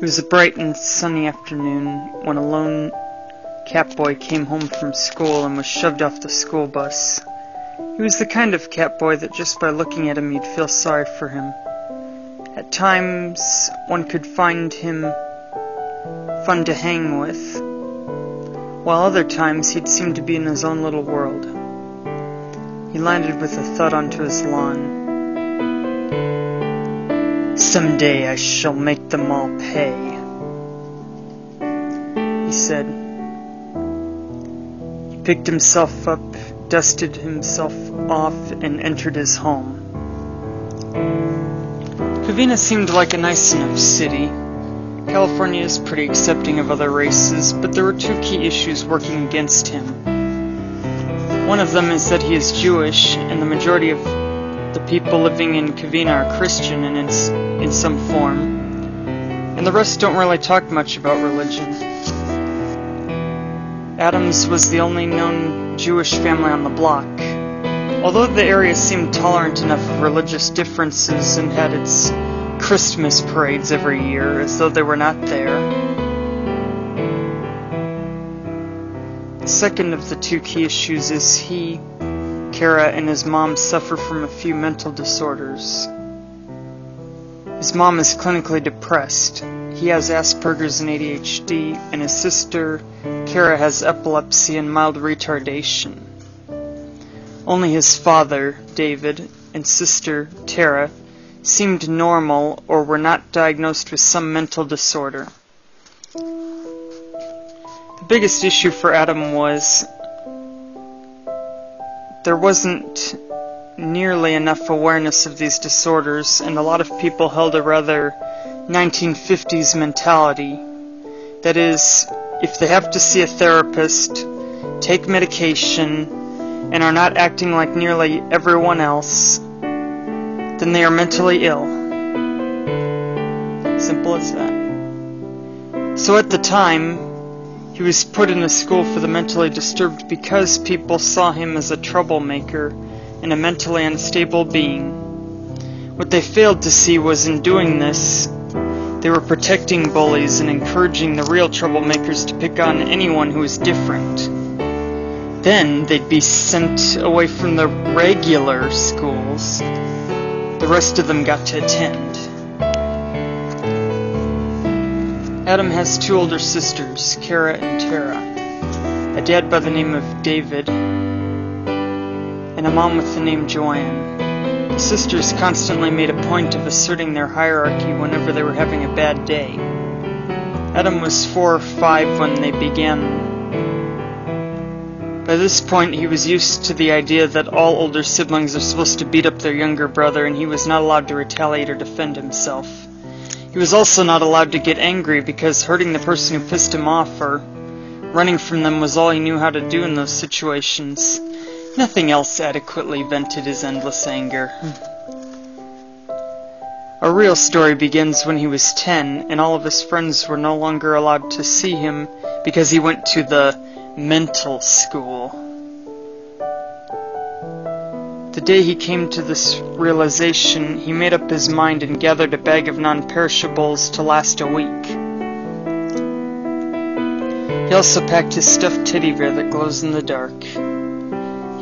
was a bright and sunny afternoon when a lone catboy came home from school and was shoved off the school bus. He was the kind of catboy that just by looking at him you'd feel sorry for him. At times, one could find him fun to hang with, while other times he'd seem to be in his own little world. He landed with a thud onto his lawn. "Someday I shall make them all pay," he said. He picked himself up, dusted himself off, and entered his home. Covina seemed like a nice enough city. California is pretty accepting of other races, but there were two key issues working against him. One of them is that he is Jewish, and the majority of the people living in Covina are Christian and in some form, and the rest don't really talk much about religion. Adams was the only known Jewish family on the block. Although the area seemed tolerant enough of religious differences and had its Christmas parades every year, as though they were not there. The second of the two key issues is he, Kara, and his mom suffer from a few mental disorders. His mom is clinically depressed. He has Asperger's and ADHD, and his sister, Kara, has epilepsy and mild retardation. Only his father, David, and sister, Tara, seemed normal or were not diagnosed with some mental disorder. The biggest issue for Adam was there wasn't nearly enough awareness of these disorders, and a lot of people held a rather 1950s mentality. That is, if they have to see a therapist, take medication, and are not acting like nearly everyone else, then they are mentally ill. Simple as that. So at the time, he was put in a school for the mentally disturbed because people saw him as a troublemaker and a mentally unstable being. What they failed to see was in doing this, they were protecting bullies and encouraging the real troublemakers to pick on anyone who was different. Then they'd be sent away from the regular schools the rest of them got to attend. Adam has two older sisters, Kara and Tara, a dad by the name of David, and a mom with the name Joanne. The sisters constantly made a point of asserting their hierarchy whenever they were having a bad day. Adam was 4 or 5 when they began. By this point, he was used to the idea that all older siblings are supposed to beat up their younger brother, and he was not allowed to retaliate or defend himself. He was also not allowed to get angry because hurting the person who pissed him off or running from them was all he knew how to do in those situations. Nothing else adequately vented his endless anger. Our real story begins when he was 10, and all of his friends were no longer allowed to see him because he went to the mental school. The day he came to this realization, he made up his mind and gathered a bag of non-perishables to last a week. He also packed his stuffed teddy bear that glows in the dark.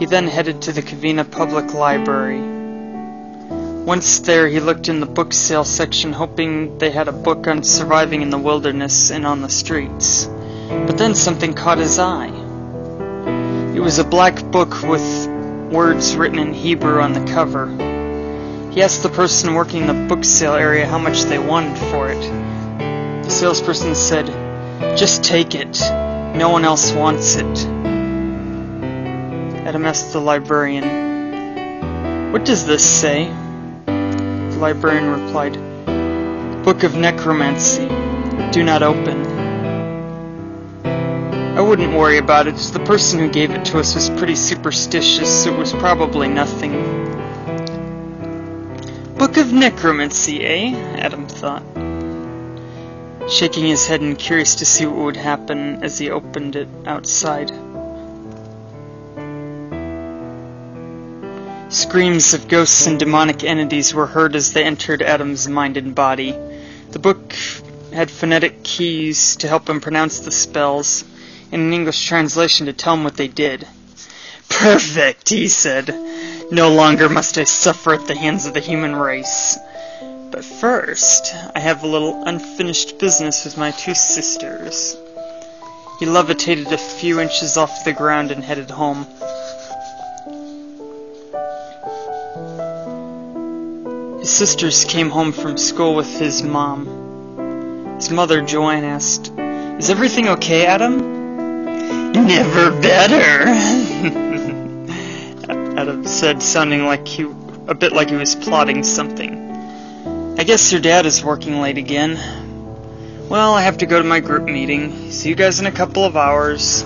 He then headed to the Covina Public Library. Once there, he looked in the book sale section, hoping they had a book on surviving in the wilderness and on the streets. But then something caught his eye. It was a black book with words written in Hebrew on the cover. He asked the person working the book sale area how much they wanted for it. The salesperson said, "Just take it. No one else wants it." Adam asked the librarian, "What does this say?" The librarian replied, "Book of Necromancy. Do not open." I wouldn't worry about it, as the person who gave it to us was pretty superstitious, so it was probably nothing. Book of Necromancy, eh? Adam thought, shaking his head and curious to see what would happen as he opened it outside. Screams of ghosts and demonic entities were heard as they entered Adam's mind and body. The book had phonetic keys to help him pronounce the spells, and an English translation to tell him what they did. "Perfect," he said. "No longer must I suffer at the hands of the human race. But first, I have a little unfinished business with my 2 sisters." He levitated a few inches off the ground and headed home. His sisters came home from school with his mom. His mother, Joanne, asked, "Is everything okay, Adam?" "Never better," Adam said, sounding a bit like he was plotting something. "I guess your dad is working late again. Well, I have to go to my group meeting. See you guys in a couple of hours."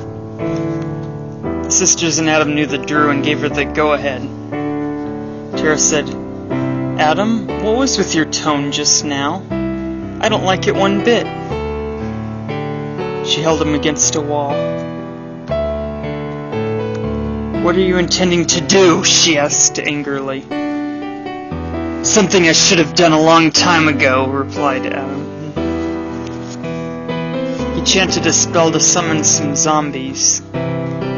The sisters and Adam knew the Drew and gave her the go-ahead. Tara said, "Adam, what was with your tone just now? I don't like it one bit." She held him against a wall. "What are you intending to do?" she asked angrily. "Something I should have done a long time ago," replied Adam. He chanted a spell to summon some zombies.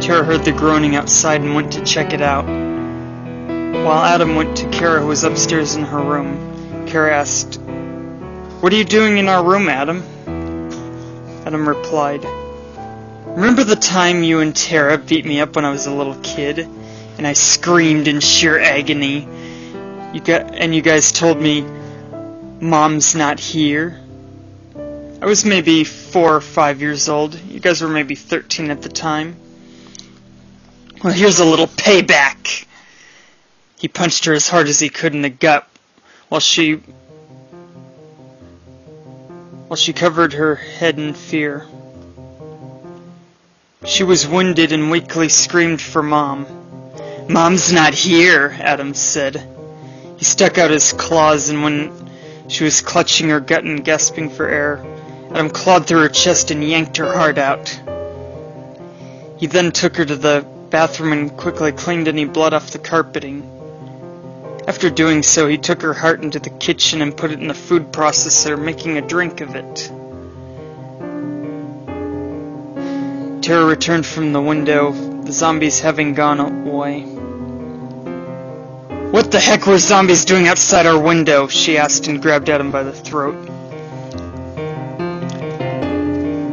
Tara heard the groaning outside and went to check it out. While Adam went to Kara, who was upstairs in her room, Kara asked, "What are you doing in our room, Adam?" Adam replied, "Remember the time you and Tara beat me up when I was a little kid, and I screamed in sheer agony? You guys told me, 'Mom's not here'? I was maybe 4 or 5 years old. You guys were maybe 13 at the time. Well, here's a little payback." He punched her as hard as he could in the gut, while she covered her head in fear. She was wounded and weakly screamed for Mom. "Mom's not here," Adam said. He stuck out his claws, and when she was clutching her gut and gasping for air, Adam clawed through her chest and yanked her heart out. He then took her to the bathroom and quickly cleaned any blood off the carpeting. After doing so, he took her heart into the kitchen and put it in the food processor, making a drink of it. Tara returned from the window, the zombies having gone away. "What the heck were zombies doing outside our window?" she asked and grabbed Adam by the throat.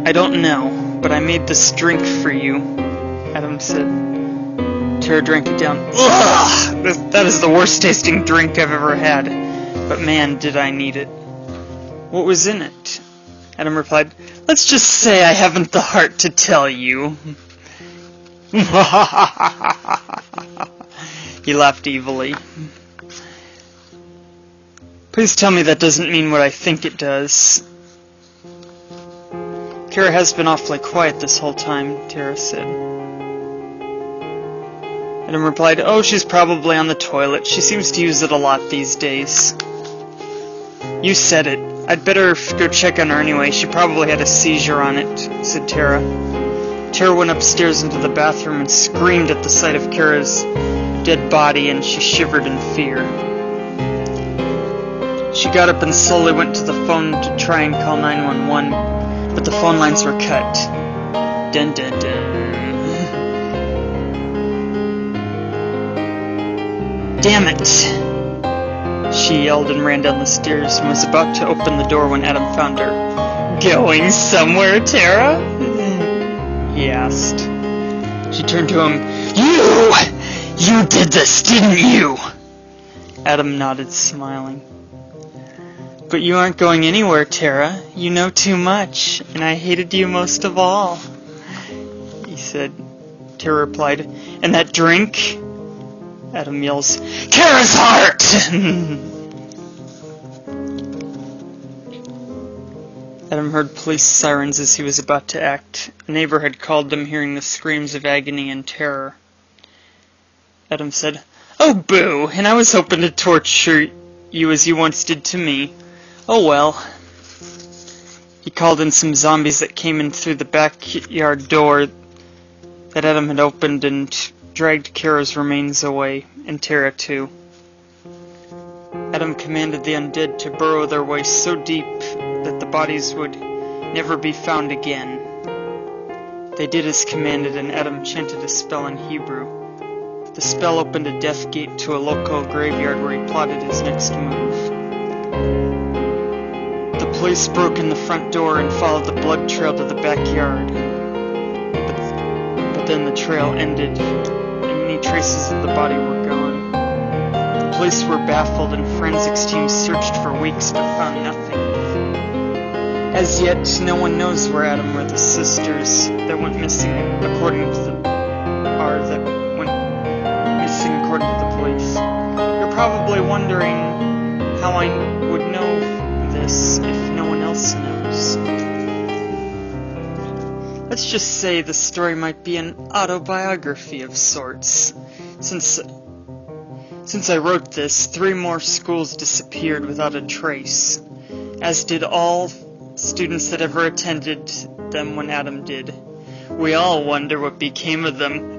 "I don't know, but I made this drink for you," Adam said. Tara drank it down. "Ugh! That is the worst tasting drink I've ever had. But man, did I need it." "What was in it?" Adam replied, "Let's just say I haven't the heart to tell you." He laughed evilly. "Please tell me that doesn't mean what I think it does." "Kara has been awfully quiet this whole time," Tara said. Adam replied, "Oh, she's probably on the toilet. She seems to use it a lot these days." "You said it. I'd better go check on her anyway. She probably had a seizure on it," said Tara. Tara went upstairs into the bathroom and screamed at the sight of Kara's dead body, and she shivered in fear. She got up and slowly went to the phone to try and call 911, but the phone lines were cut. Dun dun dun. "Damn it!" she yelled and ran down the stairs and was about to open the door when Adam found her. "Going somewhere, Tara?" he asked. She turned to him. You did this, didn't you?" Adam nodded, smiling. "But you aren't going anywhere, Tara. You know too much, and I hated you most of all," he said. Tara replied, "And that drink?" Adam yells, "Kara's heart!" Adam heard police sirens as he was about to act. A neighbor had called them, hearing the screams of agony and terror. Adam said, "Oh, boo, and I was hoping to torture you as you once did to me. Oh well." He called in some zombies that came in through the backyard door that Adam had opened and dragged Kara's remains away, and Tara too. Adam commanded the undead to burrow their way so deep that the bodies would never be found again. They did as commanded, and Adam chanted a spell in Hebrew. The spell opened a death gate to a local graveyard where he plotted his next move. The police broke in the front door and followed the blood trail to the backyard. But then the trail ended, and any traces of the body were gone. The police were baffled, and forensics teams searched for weeks but found nothing. As yet, no one knows where Adam or the sisters that went missing according to the police. You're probably wondering how I would know this if no one else knows. Let's just say the story might be an autobiography of sorts. Since I wrote this, 3 more schools disappeared without a trace, as did all students that ever attended them when Adam did. We all wonder what became of them.